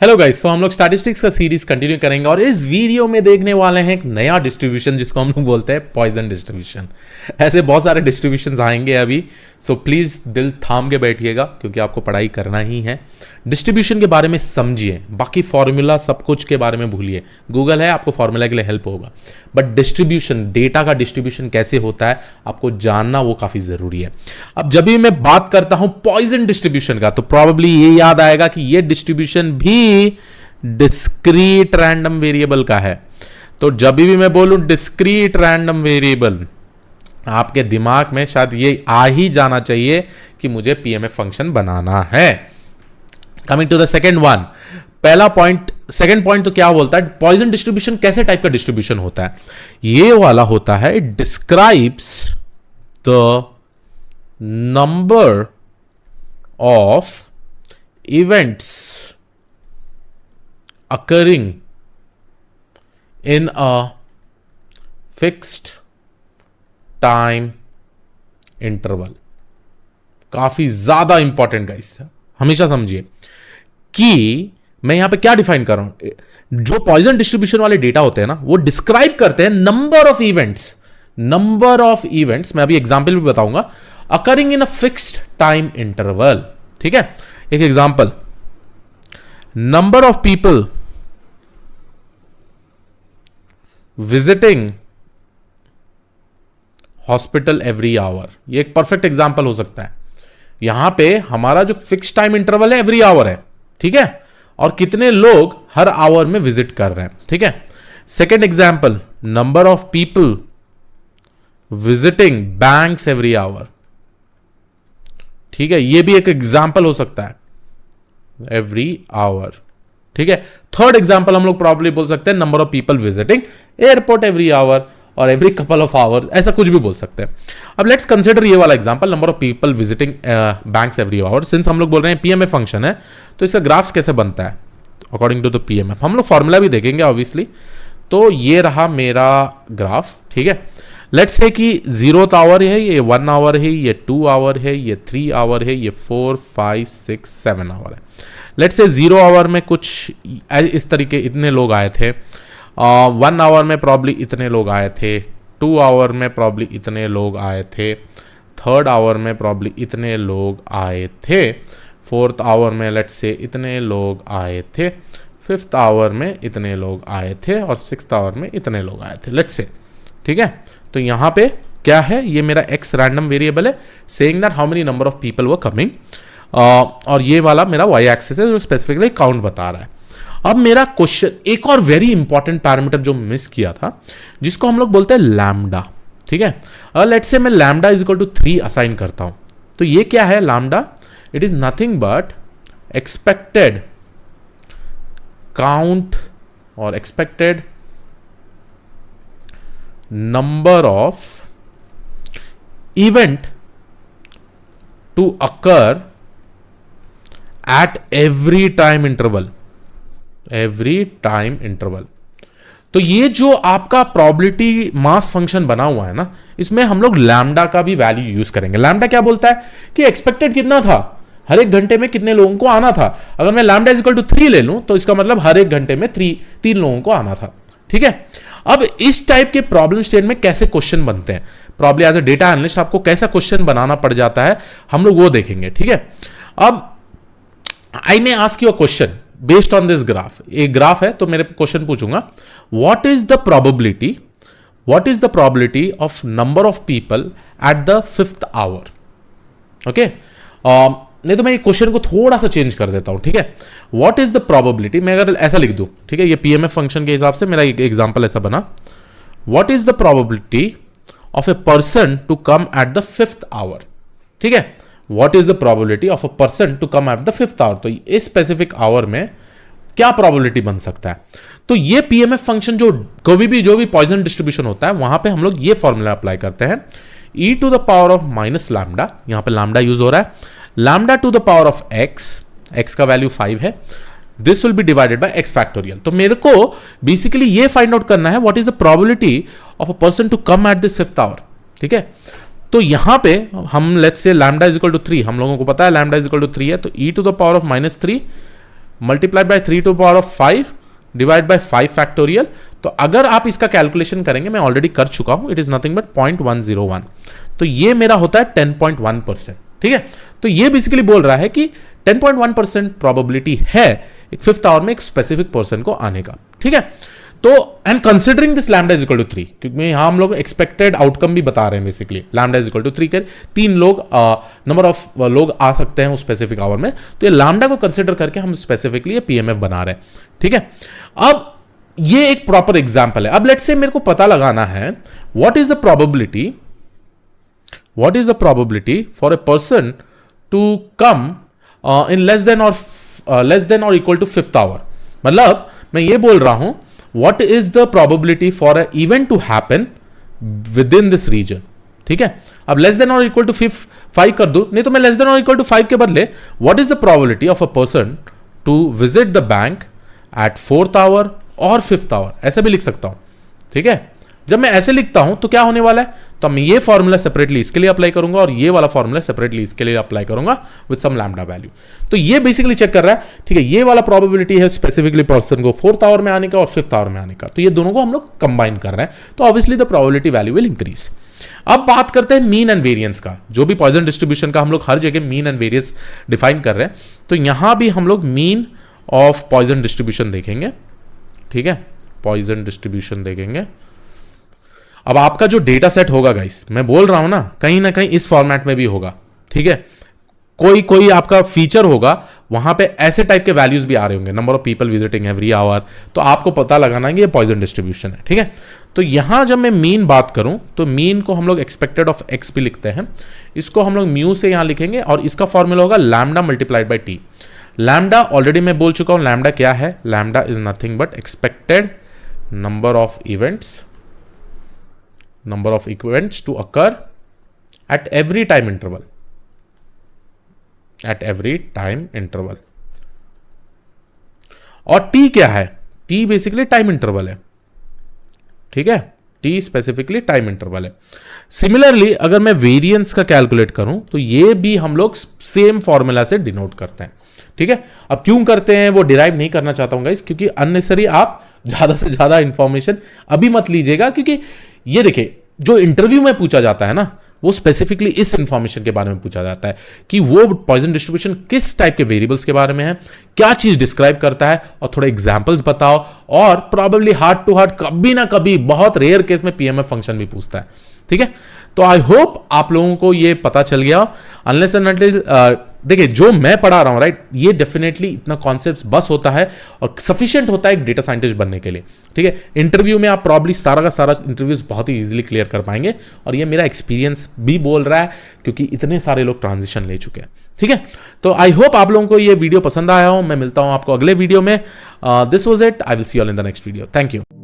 Hello guys, तो हम लोग स्टैटिस्टिक्स का सीरीज कंटिन्यू करेंगे और इस वीडियो में देखने वाले हैं एक नया डिस्ट्रीब्यूशन जिसको हम लोग बोलते हैं पॉइजन डिस्ट्रीब्यूशन। ऐसे बहुत सारे डिस्ट्रीब्यूशंस आएंगे अभी, सो प्लीज दिल थाम के बैठिएगा क्योंकि आपको पढ़ाई करना ही है। डिस्ट्रीब्यूशन के बारे में समझिए, बाकी फॉर्मूला सब कुछ के बारे में भूलिए। गूगल है, आपको फॉर्मूला के लिए हेल्प होगा, बट डिस्ट्रीब्यूशन, डेटा का डिस्ट्रीब्यूशन कैसे होता है आपको जानना वो काफी जरूरी है। अब जब भी मैं बात करता हूं पॉइजन डिस्ट्रीब्यूशन का तो प्रॉब्ली ये याद आएगा कि ये डिस्ट्रीब्यूशन भी डिस्क्रीट रैंडम वेरिएबल का है। तो जब भी मैं बोलूं डिस्क्रीट रैंडम वेरिएबल, आपके दिमाग में शायद ये आ ही जाना चाहिए कि मुझे पीएमएफ फंक्शन बनाना है। Coming to the second one, पहला पॉइंट, सेकेंड पॉइंट तो क्या बोलता है, पॉइजन डिस्ट्रीब्यूशन कैसे टाइप का डिस्ट्रीब्यूशन होता है। ये वाला होता है, it describes the number of events occurring in a fixed time interval। काफी ज्यादा इंपॉर्टेंट गाइस, हमेशा समझिए कि मैं यहां पे क्या डिफाइन कर रहा हूं। जो पॉइजन डिस्ट्रीब्यूशन वाले डेटा होते हैं ना, वो डिस्क्राइब करते हैं number of events, number of events, मैं अभी एग्जांपल भी बताऊंगा, occurring in a fixed time interval. ठीक है, एक example, number of people visiting hospital every hour. ये एक परफेक्ट एग्जांपल हो सकता है। यहां पे हमारा जो फिक्स टाइम इंटरवल है एवरी आवर है, ठीक है, और कितने लोग हर आवर में विजिट कर रहे हैं। ठीक है, second example, number of people visiting banks every hour. ठीक है, ये भी एक एग्जांपल हो सकता है, एवरी आवर। ठीक है, थर्ड एग्जांपल हम लोग प्रॉब्ली बोल सकते हैं number of people visiting airport every hour और एवरी कपल ऑफ आवर, ऐसा कुछ भी बोल सकते हैं। अब लेट्स कंसीडर ये वाला example, number of people visiting banks every hour. Since हम लोग बोल रहे हैं पीएमएफ फंक्शन है, तो इसका ग्राफ्स कैसे बनता है अकॉर्डिंग टू द पीएमएफ, हम लोग फॉर्मूला भी देखेंगे ऑब्वियसली। तो ये रहा मेरा ग्राफ। ठीक है, लेट्स से कि 0th आवर है, ये 1 आवर है, ये 2 आवर है, ये 3 आवर है, ये 4, 5, 6, 7 आवर है। लेट्स से 0 आवर में कुछ इस तरीके इतने लोग आए थे, 1 आवर में प्रॉब्ली इतने लोग आए थे, 2 आवर में प्रॉब्ली इतने लोग आए थे, 3rd आवर में प्रॉब्ली इतने लोग आए थे, 4th आवर में लेट्स से इतने लोग आए थे, 5th आवर में इतने लोग आए थे और 6th आवर में इतने लोग आए थे, लेट्स से। ठीक है, तो यहां पे क्या है, ये मेरा एक्स रैंडम वेरिएबल है, saying that how many number of people were coming, और ये वाला मेरा वाई एक्सिस है जो स्पेसिफिकली काउंट बता रहा है। अब मेरा क्वेश्चन, एक और वेरी इंपॉर्टेंट पैरामीटर जो मिस किया था, जिसको हम लोग बोलते हैं लैम्डा। ठीक है, अगर लेट्स से मैं lambda is equal to 3 assign करता हूं, तो ये क्या है lambda, it is nothing but expected count और expected number of event to occur at every time interval, every time interval। तो ये जो आपका प्रोबेबिलिटी मास फंक्शन बना हुआ है ना, इसमें हम लोग लैम्डा का भी वैल्यू यूज करेंगे। लैम्डा क्या बोलता है कि एक्सपेक्टेड कितना था, हर एक घंटे में कितने लोगों को आना था। अगर मैं लैम्डा इज इक्वल टू 3 ले लूं तो इसका मतलब हर एक घंटे में 3 लोगों को आना था। ठीक है, अब इस टाइप के प्रॉब्लम स्टेट में कैसे क्वेश्चन बनते हैं, problem as a data analyst आपको कैसा क्वेश्चन बनाना पड़ जाता है, हम लोग वो देखेंगे। ठीक है, अब I may ask you a question based on this graph. एक ग्राफ है तो मेरे क्वेश्चन पूछूंगा, what is the probability of number of people at the 5th hour. Okay, नहीं तो मैं ये क्वेश्चन को थोड़ा सा चेंज कर देता हूं। ठीक है, व्हाट इज द प्रोबेबिलिटी, मैं अगर ऐसा लिख दूं, ठीक है, ये पीएमएफ फंक्शन के हिसाब से मेरा एक एग्जांपल ऐसा बना, what is the probability of a person to come at the 5th hour. ठीक है, what is the probability of a person to come at the 5th hour, तो इस स्पेसिफिक आवर में क्या प्रोबेबिलिटी बन सकता है। तो ये पीएमएफ फंक्शन जो कभी भी जो भी पॉइजन डिस्ट्रीब्यूशन होता है, वहां पे हम लोग ये फॉर्मूला अप्लाई करते हैं, e to the power of minus lambda, यहां पे लैम्डा यूज हो रहा है, lambda to the power of x का वैल्यू 5 है, this will be divided by x factorial. तो मेरे को बेसिकली ये फाइंड आउट करना है what is the probability of a person to come at this 5th hour. ठीक है, तो यहां पे हम let's say lambda is equal to 3, हम लोगों को पता है लैम्डा इज इक्वल टू 3 है, तो e to the power of -3 multiply by 3 to power of 5 divide by 5 factorial. तो अगर आप इसका कैलकुलेशन करेंगे, मैं ऑलरेडी कर चुका हूं, इट इज नथिंग बट 0.101, तो ये मेरा होता है 10.1%। ठीक है, तो ये बेसिकली बोल रहा है कि 10.1% प्रोबेबिलिटी है एक फिफ्थ आवर में एक स्पेसिफिक पर्सन को आने का। ठीक है, तो and considering this lambda is equal to 3, क्योंकि यहां हम लोग एक्सपेक्टेड आउटकम भी बता रहे हैं basically, lambda is equal to 3 के 3 लोग नंबर ऑफ लोग आ सकते हैं उस स्पेसिफिक आवर में, तो ये लैम्डा को कंसिडर करके हम स्पेसिफिकली ये पीएमएफ बना रहे हैं। ठीक है, अब ये एक प्रॉपर एग्जांपल है। अब लेट्स से मेरे को पता लगाना है what is the probability for a person to come in less than और इक्वल टू फिफ्थ आवर। मतलब मैं ये बोल रहा हूं what is the probability for an event to happen within this region। ठीक है, अब लेस देन और इक्वल टू 5 कर दूं, नहीं तो मैं लेस देन और इक्वल टू 5 के बदले what is the probability of a person to visit the bank at 4th hour और 5th hour, ऐसे भी लिख सकता हूं। ठीक है, जब मैं ऐसे लिखता हूं तो क्या होने वाला है, तो मैं ये फॉर्मूला सेपरेटली इसके लिए अप्लाई करूंगा और ये वाला फॉर्मूला सेपरेटली इसके लिए अप्लाई करूंगा विद सम लैम्डा वैल्यू। तो ये बेसिकली चेक कर रहा है, ठीक है, ये वाला प्रोबेबिलिटी है स्पेसिफिकली पर्सन को 4th आवर में आने का और 5th आवर में आने का, तो ये दोनों को हम लोग कंबाइन कर रहे हैं, तो obviously the probability value will increase. अब बात करते हैं मीन एंड वेरियंस का, जो भी पॉइजन डिस्ट्रीब्यूशन का हम लोग हर जगह मीन एंड वेरियंस डिफाइन कर रहे हैं, तो यहां भी हम लोग मीन ऑफ पॉइजन डिस्ट्रीब्यूशन देखेंगे। ठीक है, पॉइजन डिस्ट्रीब्यूशन देखेंगे। अब आपका जो डेटा सेट होगा गाइस, मैं बोल रहा हूं ना कहीं इस फॉर्मेट में भी होगा। ठीक है, कोई आपका फीचर होगा वहां पे ऐसे टाइप के वैल्यूज भी आ रहे होंगे, number of people visiting every hour, तो आपको पता लगाना है कि ये पॉइजन डिस्ट्रीब्यूशन है। ठीक है, तो यहां जब मैं मीन बात करूं तो मीन को हम लोग एक्सपेक्टेड ऑफ एक्स भी लिखते हैं, इसको हम लोग म्यू से यहां लिखेंगे और इसका फॉर्मूला होगा lambda multiplied by T. Lambda already मैं बोल चुका हूं, लैम्डा क्या है, lambda is nothing but expected number of events to occur at every time interval। और t क्या है, t बेसिकली टाइम इंटरवल है। ठीक है, t स्पेसिफिकली टाइम इंटरवल है। सिमिलरली अगर मैं वेरिएंस का कैलकुलेट करूं तो ये भी हम लोग सेम फॉर्मूला से डिनोट करते हैं। ठीक है, अब क्यों करते हैं वो डिराइव नहीं करना चाहता हूं गाइस, क्योंकि अननेसेसरी आप ज्यादा से ज्यादा इंफॉर्मेशन अभी मत लीजिएगा, क्योंकि ये देखिए जो इंटरव्यू में पूछा जाता है ना, वो स्पेसिफिकली इस इंफॉर्मेशन के बारे में पूछा जाता है कि वो पॉइजन डिस्ट्रीब्यूशन किस टाइप के वेरिएबल्स के बारे में है, क्या चीज डिस्क्राइब करता है, और थोड़े एग्जांपल्स बताओ, और प्रोबेबली हार्ट टू हार्ट कभी ना कभी बहुत रेयर केस में पीएमएफ फंक्शन भी पूछता है। ठीक है, तो आई होप आप लोगों को ये पता चल गया। अनलेस एंड अनटिल देखिए जो मैं पढ़ा रहा हूं राइट, ये डेफिनेटली इतना कॉन्सेप्ट बस होता है और सफिशिएंट होता है एक डेटा साइंटिस्ट बनने के लिए। ठीक है, इंटरव्यू में आप प्रॉब्ली सारा का सारा इंटरव्यूज बहुत ही इजीली क्लियर कर पाएंगे, और ये मेरा एक्सपीरियंस भी बोल रहा है, क्योंकि इतने सारे लोग ट्रांजिशन ले चुके हैं। ठीक है, तो आई होप आप लोगों को ये वीडियो पसंद आया हो। मैं मिलता हूं आपको अगले वीडियो में। This was it, I will see you all in the next video. Thank you.